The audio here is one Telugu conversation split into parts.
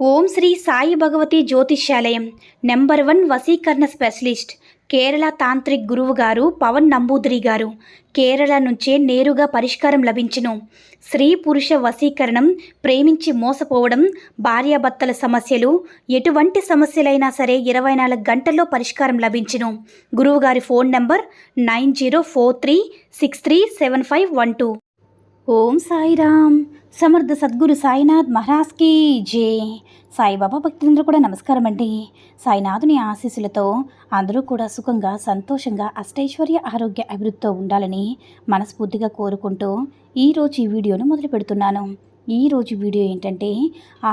ఓం శ్రీ సాయి భగవతి జ్యోతిష్యాలయం నెంబర్ 1 వశీకరణ స్పెషలిస్ట్ కేరళ తాంత్రిక్ గురువు గారు పవన్ నంబూదిరి గారు. కేరళ నుంచే నేరుగా పరిష్కారం లభించును. స్త్రీ పురుష వశీకరణం, ప్రేమించి మోసపోవడం, భార్యాభర్తల సమస్యలు, ఎటువంటి సమస్యలైనా సరే 24 గంటల్లో పరిష్కారం లభించును. గురువుగారి ఫోన్ నంబర్ 9043637512. ఓం సాయిరామ్. సమర్థ సద్గురు సాయినాథ్ మహారాజ్కి జై. సాయిబాబా భక్తులందరూ కూడా నమస్కారం అండి. సాయినాథుని ఆశీస్సులతో అందరూ కూడా సుఖంగా, సంతోషంగా, అష్టైశ్వర్య, ఆరోగ్య అభివృద్ధితో ఉండాలని మనస్ఫూర్తిగా కోరుకుంటూ ఈరోజు ఈ వీడియోను మొదలు పెడుతున్నాను. ఈరోజు వీడియో ఏంటంటే,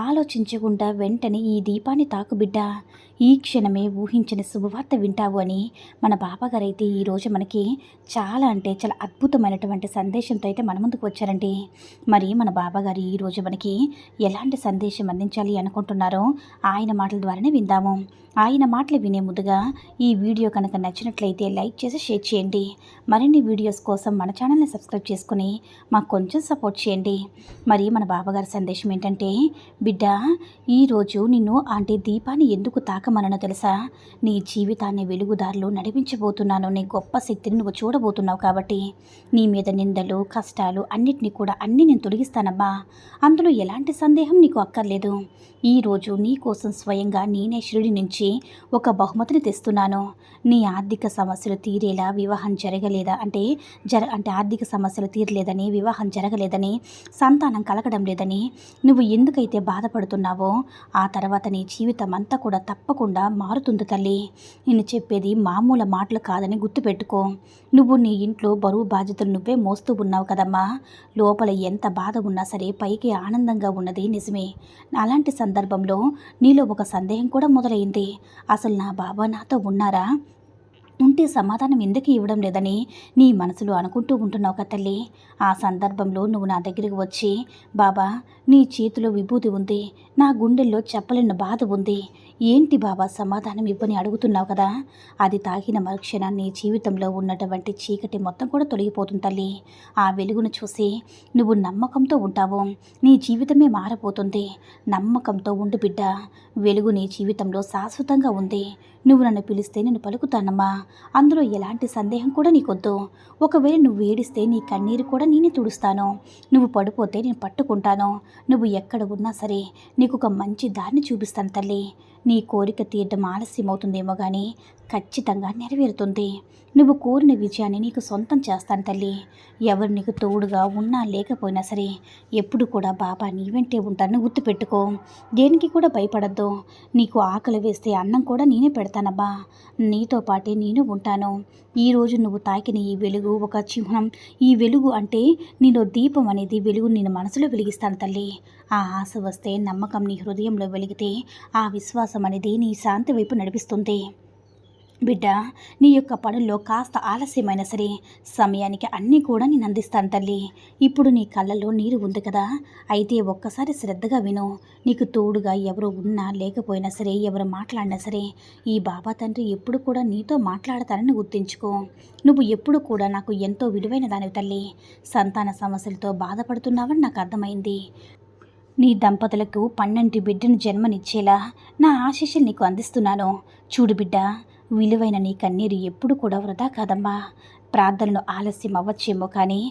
ఆలోచించకుండా వెంటనే ఈ దీపాన్ని తాకు బిడ్డ, ఈ క్షణమే ఊహించిన శుభవార్త వింటావు అని మన బాబాగారు అయితే ఈరోజు మనకి చాలా చాలా అద్భుతమైనటువంటి సందేశంతో అయితే మన ముందుకు వచ్చారండి. మరి మన బాబాగారు ఈరోజు మనకి ఎలాంటి సందేశం అందించాలి అనుకుంటున్నారో ఆయన మాటల ద్వారానే విందాము. ఆయన మాటలు వినే ముందుగా ఈ వీడియో కనుక నచ్చినట్లయితే లైక్ చేసి షేర్ చేయండి. మరిన్ని వీడియోస్ కోసం మన ఛానల్ని సబ్స్క్రైబ్ చేసుకుని మాకు కొంచెం సపోర్ట్ చేయండి. మరి మన బాబాగారి సందేశం ఏంటంటే, బిడ్డ, ఈరోజు నిన్ను అంటే దీపాన్ని ఎందుకు తాకమనో తెలుసా? నీ జీవితాన్ని వెలుగుదారులు నడిపించబోతున్నాను. నీ గొప్ప శక్తిని నువ్వు చూడబోతున్నావు కాబట్టి నీ మీద నిందలు, కష్టాలు అన్నిటినీ కూడా నేను తొలగిస్తానమ్మా. అందులో ఎలాంటి సందేహం నీకు అక్కర్లేదు. ఈరోజు నీ కోసం స్వయంగా నేనే షిరిడి నుంచి ఒక బహుమతిని తెస్తున్నాను. నీ ఆర్థిక సమస్యలు తీరేలా వివాహం జరగలేదా అంటే ఆర్థిక సమస్యలు తీరలేదని, వివాహం జరగలేదని, సంతానం కలగడం లేదని నువ్వు ఎందుకైతే బాధపడుతున్నావో ఆ తర్వాత నీ జీవితం అంతా కూడా తప్పకుండా మారుతుంది తల్లి. నేను చెప్పేది మామూలు మాటలు కాదని గుర్తుపెట్టుకో. నువ్వు నీ ఇంట్లో బరువు బాధ్యతలు నువ్వే మోస్తూ ఉన్నావు కదమ్మా. లోపల ఎంత బాధ ఉన్నా సరే పైకి ఆనందంగా ఉన్నది నిజమే. అలాంటి సందర్భంలో నీలో ఒక సందేహం కూడా మొదలైంది. అసలు నా బాబా నాతో ఉన్నారా? ఉంటే సమాధానం ఎందుకు ఇవ్వడం లేదని నీ మనసులో అనుకుంటూ ఉంటున్నావు కదా తల్లి. ఆ సందర్భంలో నువ్వు నా దగ్గరికి వచ్చి, బాబా, నీ చేతిలో విభూతి ఉంది, నా గుండెల్లో చెప్పలేని బాధ ఉంది, ఏంటి బాబా సమాధానం ఇవ్వని అడుగుతున్నావు కదా. అది తాకిన మరుక్షణం నీ జీవితంలో ఉన్నటువంటి చీకటి మొత్తం కూడా తొలగిపోతుంది తల్లి. ఆ వెలుగును చూసి నువ్వు నమ్మకంతో ఉంటావు. నీ జీవితమే మారిపోతుంది. నమ్మకంతో ఉండు బిడ్డ. వెలుగు నీ జీవితంలో శాశ్వతంగా ఉంది. నువ్వు నన్ను పిలిస్తే నేను పలుకుతానమ్మా. అందులో ఎలాంటి సందేహం కూడా నీకొద్దు. ఒకవేళ నువ్వు ఏడిస్తే నీ కన్నీరు కూడా నేనే తుడుస్తాను. నువ్వు పడిపోతే నేను పట్టుకుంటాను. నువ్వు ఎక్కడ ఉన్నా సరే నీకు ఒక మంచి దారిని చూపిస్తాను తల్లి. నీ కోరిక తీరడం ఆలస్యమవుతుందేమో కానీ ఖచ్చితంగా నెరవేరుతుంది. నువ్వు కోరిన విజయాన్ని నీకు సొంతం చేస్తాను తల్లి. ఎవరు నీకు తోడుగా ఉన్నా లేకపోయినా సరే ఎప్పుడు కూడా బాబా నీ వెంటే ఉంటానని గుర్తుపెట్టుకో. దేనికి కూడా భయపడద్దు. నీకు ఆకలి వేస్తే అన్నం కూడా నేనే పెడతానబ్బా. నీతో పాటే నేను ఉంటాను. ఈరోజు నువ్వు తాకిన ఈ వెలుగు ఒక చిహ్నం. ఈ వెలుగు అంటే నీలో దీపం అనేది వెలుగు నేను మనసులో వెలిగిస్తాను తల్లి. ఆ ఆశ వస్తే, నమ్మకం నీ హృదయంలో వెలిగితే ఆ విశ్వాసం అనేది నీ శాంతి వైపు నడిపిస్తుంది. బిడ్డ, నీ యొక్క పనుల్లో కాస్త ఆలస్యమైనా సరే సమయానికి అన్నీ కూడా నేను అందిస్తాను తల్లి. ఇప్పుడు నీ కళ్ళల్లో నీరు ఉంది కదా, అయితే ఒక్కసారి శ్రద్ధగా విను. నీకు తోడుగా ఎవరు ఉన్నా లేకపోయినా సరే, ఎవరు మాట్లాడినా సరే, ఈ బాబా తండ్రి ఎప్పుడు కూడా నీతో మాట్లాడతానని గుర్తించుకో. నువ్వు ఎప్పుడు కూడా నాకు ఎంతో విలువైన దానివి తల్లి. సంతాన సమస్యలతో బాధపడుతున్నావని నాకు అర్థమైంది. నీ దంపతులకు 12 బిడ్డను జన్మనిచ్చేలా నా ఆశీస్సులు నీకు అందిస్తున్నాను. చూడు బిడ్డ, విలువైన నీ కన్నీరు ఎప్పుడు కూడా వృధా కాదమ్మా. ప్రార్థనలు ఆలస్యం అవ్వచ్చేమో కానీ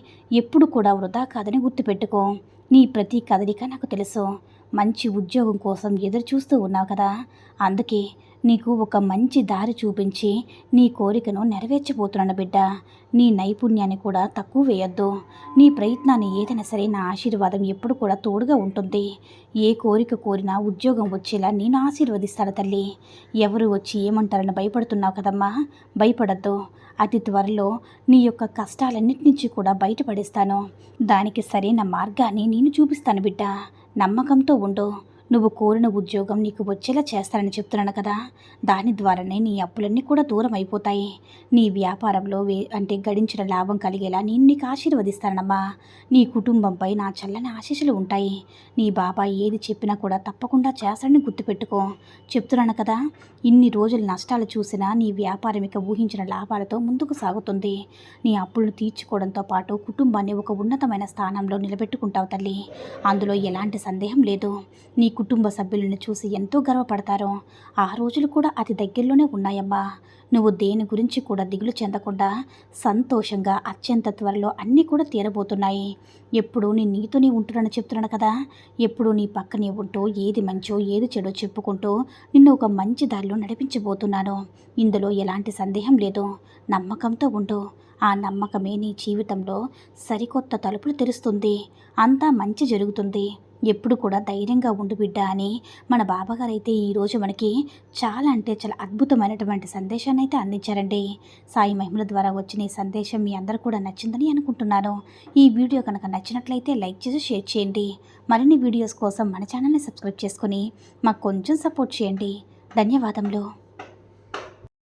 ఎప్పుడు కూడా వృధా కాదని గుర్తుపెట్టుకో. నీ ప్రతి కదలిక నాకు తెలుసు. మంచి ఉద్యోగం కోసం ఎదురు చూస్తూ ఉన్నావు కదా, అందుకే నీకు ఒక మంచి దారి చూపించి నీ కోరికను నెరవేర్చబోతున్నాను బిడ్డ. నీ నైపుణ్యాన్ని కూడా తక్కువ వేయొద్దు. నీ ప్రయత్నాన్ని ఏదైనా సరే నా ఆశీర్వాదం ఎప్పుడు కూడా తోడుగా ఉంటుంది. ఏ కోరిక కోరినా ఉద్యోగం వచ్చేలా నేను ఆశీర్వదిస్తాను తల్లి. ఎవరు వచ్చి ఏమంటారని భయపడుతున్నావు కదమ్మా, భయపడద్దు. అతి త్వరలో నీ యొక్క కష్టాలన్నిటి నుంచి కూడా బయటపడేస్తాను. దానికి సరైన మార్గాన్ని నేను చూపిస్తాను బిడ్డ. నమ్మకంతో ఉండు. నువ్వు కోరిన ఉద్యోగం నీకు వచ్చేలా చేస్తానని చెప్తున్నాను కదా, దాని ద్వారానే నీ అప్పులన్నీ కూడా దూరం అయిపోతాయి. నీ వ్యాపారంలో గడించిన లాభం కలిగేలా నేను నీకు ఆశీర్వదిస్తానమ్మా. నీ కుటుంబంపై నా చల్లని ఆశీస్సులు ఉంటాయి. నీ బాబా ఏది చెప్పినా కూడా తప్పకుండా చేస్తాడని గుర్తుపెట్టుకో. చెప్తున్నాను కదా, ఇన్ని రోజులు నష్టాలు చూసినా నీ వ్యాపారం ఇక ఊహించిన లాభాలతో ముందుకు సాగుతుంది. నీ అప్పులను తీర్చుకోవడంతో పాటు కుటుంబాన్ని ఒక ఉన్నతమైన స్థానంలో నిలబెట్టుకుంటావు తల్లి. అందులో ఎలాంటి సందేహం లేదు. నీ కుటుంబ సభ్యులను చూసి ఎంతో గర్వపడతారో ఆ రోజులు కూడా అతి దగ్గరలోనే ఉన్నాయమ్మా. నువ్వు దేని గురించి కూడా దిగులు చెందకుండా సంతోషంగా అత్యంత త్వరలో అన్నీ కూడా తీరబోతున్నాయి. ఎప్పుడూ నేను నీతోనే ఉంటున్నాను చెప్తున్నాను కదా. ఎప్పుడూ నీ పక్కనే ఉంటూ ఏది మంచో ఏది చెడో చెప్పుకుంటూ నిన్ను ఒక మంచి దారిలో నడిపించబోతున్నాను. ఇందులో ఎలాంటి సందేహం లేదు. నమ్మకంతో ఉండు. ఆ నమ్మకమే నీ జీవితంలో సరికొత్త తలుపులు తెరుస్తుంది. అంతా మంచి జరుగుతుంది. ఎప్పుడు కూడా ధైర్యంగా ఉండు బిడ్డ అని మన బాబాగారు అయితే ఈరోజు మనకి చాలా అంటే చాలా అద్భుతమైనటువంటి సందేశాన్ని అయితే అందించారండి. సాయి మహిమల ద్వారా వచ్చిన ఈ సందేశం మీ అందరూ కూడా నచ్చిందని అనుకుంటున్నాను. ఈ వీడియో కనుక నచ్చినట్లయితే లైక్ చేసి షేర్ చేయండి. మరిన్ని వీడియోస్ కోసం మన ఛానల్ని సబ్స్క్రైబ్ చేసుకొని మాకు కొంచెం సపోర్ట్ చేయండి. ధన్యవాదములు.